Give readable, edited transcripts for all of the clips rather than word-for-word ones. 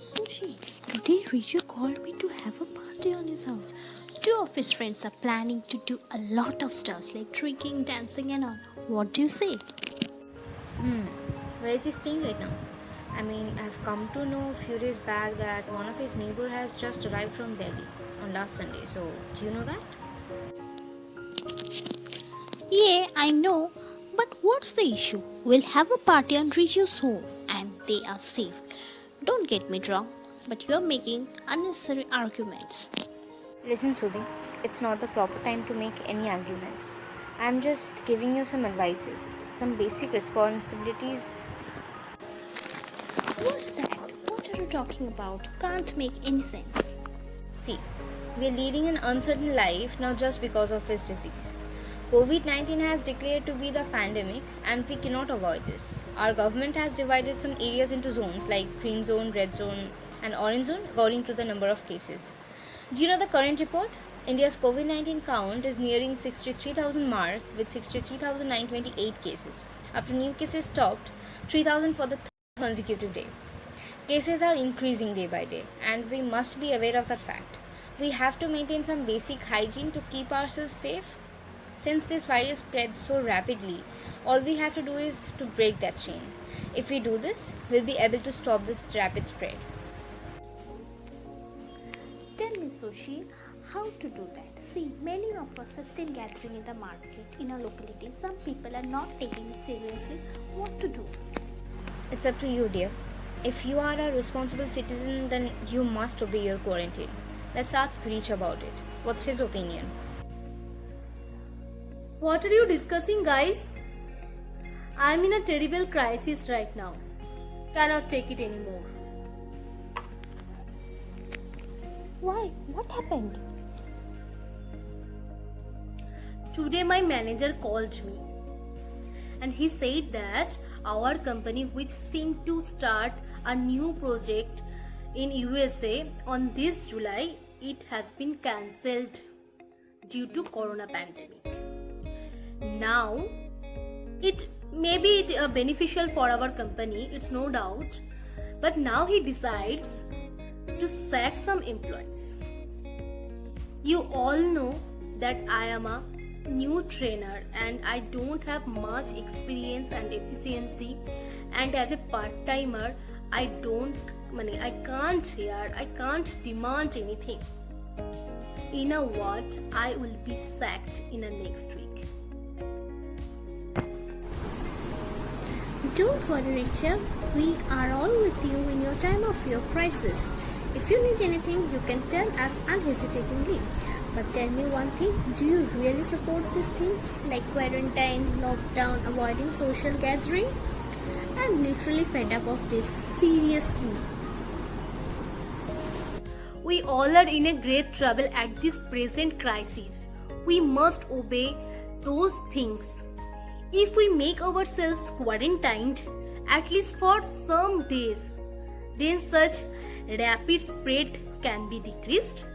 Sushi. Today Richa called me to have a party on his house. Two of his friends are planning to do a lot of stuff like drinking, dancing and all. What do you say? Where is he staying right now? I mean, I've come to know a few days back that one of his neighbor has just arrived from Delhi on last Sunday. So, do you know that? Yeah, I know. But what's the issue? We'll have a party on Riju's home and they are safe. Don't get me wrong, but you're making unnecessary arguments. Listen, Sudhi, it's not the proper time to make any arguments. I'm just giving you some advices, some basic responsibilities. What's that? What are you talking about? Can't make any sense. See, we're leading an uncertain life now just because of this disease. COVID 19 has declared to be the pandemic and we cannot avoid this. Our government has divided some areas into zones like green zone, red zone, and orange zone according to the number of cases. Do you know the current report? India's COVID 19 count is nearing 63,000 mark with 63,928 cases. After new cases topped 3,000 for the third consecutive day. Cases are increasing day by day and we must be aware of that fact. We have to maintain some basic hygiene to keep ourselves safe. Since this virus spreads so rapidly, all we have to do is to break that chain. If we do this, we'll be able to stop this rapid spread. Tell me, Sushi, how to do that? See, many of us are still gathering in the market in our locality. Some people are not taking it seriously. What to do? It's up to you, dear. If you are a responsible citizen, then you must obey your quarantine. Let's ask Rich about it. What's his opinion? What are you discussing, guys? I'm in a terrible crisis right now. Cannot take it anymore. Why? What happened? Today my manager called me and he said that our company, which seemed to start a new project in USA on this July, it has been cancelled due to corona pandemic. Now it may be beneficial for our company, it's no doubt, but now he decides to sack some employees. You all know that I am a new trainer and I don't have much experience and efficiency, and as a part-timer I can't demand anything. In a word, I will be sacked in a next week. Don't worry, Richa. We are all with you in your time of your crisis. If you need anything, you can tell us unhesitatingly. But tell me one thing, do you really support these things like quarantine, lockdown, avoiding social gathering? I'm literally fed up of this, seriously. We all are in a great trouble at this present crisis. We must obey those things. If we make ourselves quarantined, at least for some days, then such rapid spread can be decreased.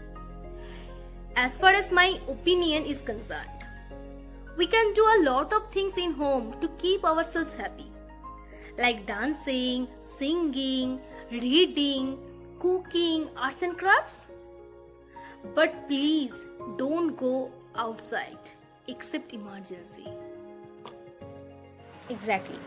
As far as my opinion is concerned, we can do a lot of things in home to keep ourselves happy, like dancing, singing, reading, cooking, arts and crafts. But please don't go outside except emergency. Exactly.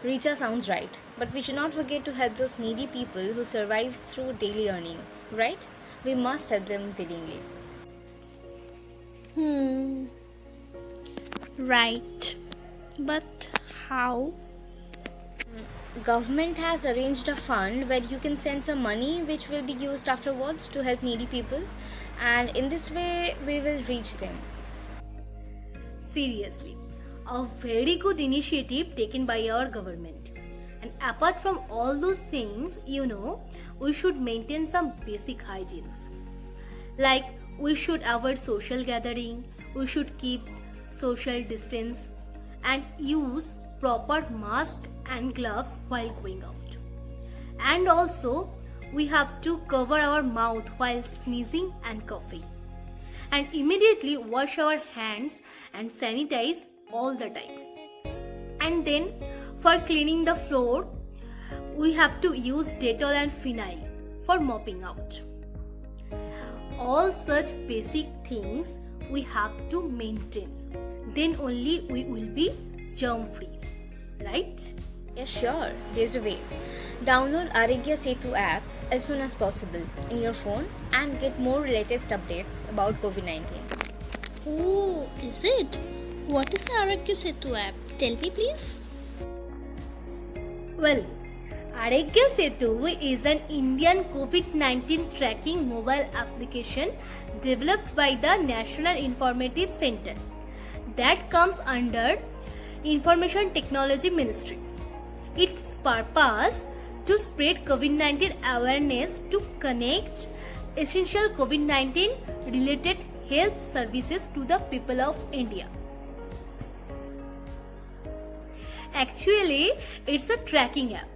Richa sounds right, but we should not forget to help those needy people who survive through daily earning, right? We must help them willingly. Right. But how? Government has arranged a fund where you can send some money which will be used afterwards to help needy people, and in this way we will reach them. Seriously, a very good initiative taken by our government. And apart from all those things, we should maintain some basic hygienes. Like we should avoid social gathering, we should keep social distance and use proper mask and gloves while going out. And also, we have to cover our mouth while sneezing and coughing. And immediately wash our hands and sanitize all the time. And then for cleaning the floor, we have to use Dettol and phenyl. for mopping out. All such basic things we have to maintain. Then only we will be germ free, right? Yeah, sure, there's a way. Download Arogya Setu app as soon as possible in your phone and get more latest updates about COVID-19. Oh, is it? What is the Arogya Setu app? Tell me please. Well, Arogya Setu is an Indian COVID-19 tracking mobile application developed by the National Informative Center that comes under Information Technology Ministry. Its purpose to spread COVID-19 awareness to connect essential COVID-19 related health services to the people of India. Actually, it's a tracking app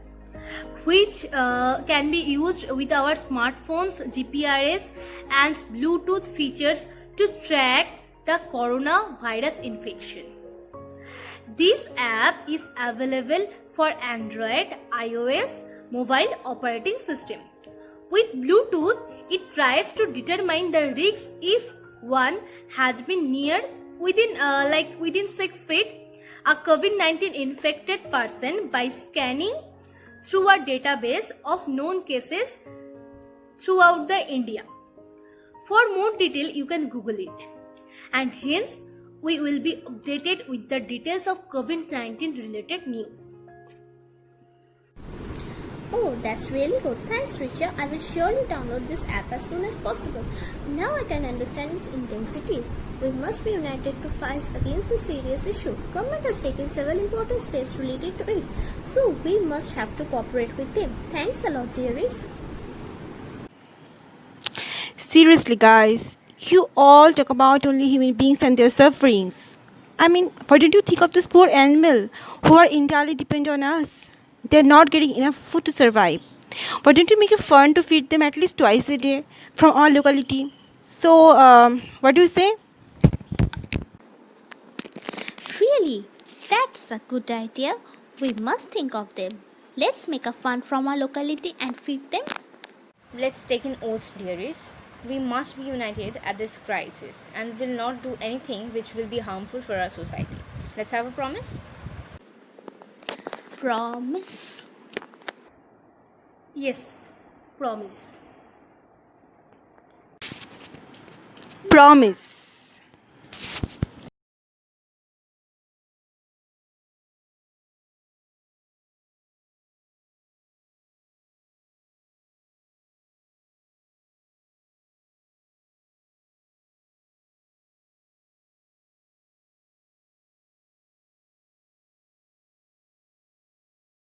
which can be used with our smartphones, GPRS and Bluetooth features to track the coronavirus infection. This app is available for Android, iOS, mobile operating system. With Bluetooth, it tries to determine the risks if one has been near within 6 feet a COVID-19 infected person by scanning through a database of known cases throughout the India. For more detail, you can Google it. And hence, we will be updated with the details of COVID-19 related news. Oh, that's really good. Thanks, Richa. I will surely download this app as soon as possible. Now I can understand its intensity. We must be united to fight against this serious issue. Government has taken several important steps related to it, so we must have to cooperate with them. Thanks a lot, dearies. Seriously, guys, you all talk about only human beings and their sufferings. I mean, why don't you think of this poor animal who are entirely dependent on us? They're not getting enough food to survive. Why don't you make it fun to feed them at least twice a day from our locality? So, what do you say? Really, that's a good idea. We must think of them. Let's make a fun from our locality and feed them. Let's take an oath, dearies. We must be united at this crisis and will not do anything which will be harmful for our society. Let's have a promise. Promise. Yes, promise. Promise.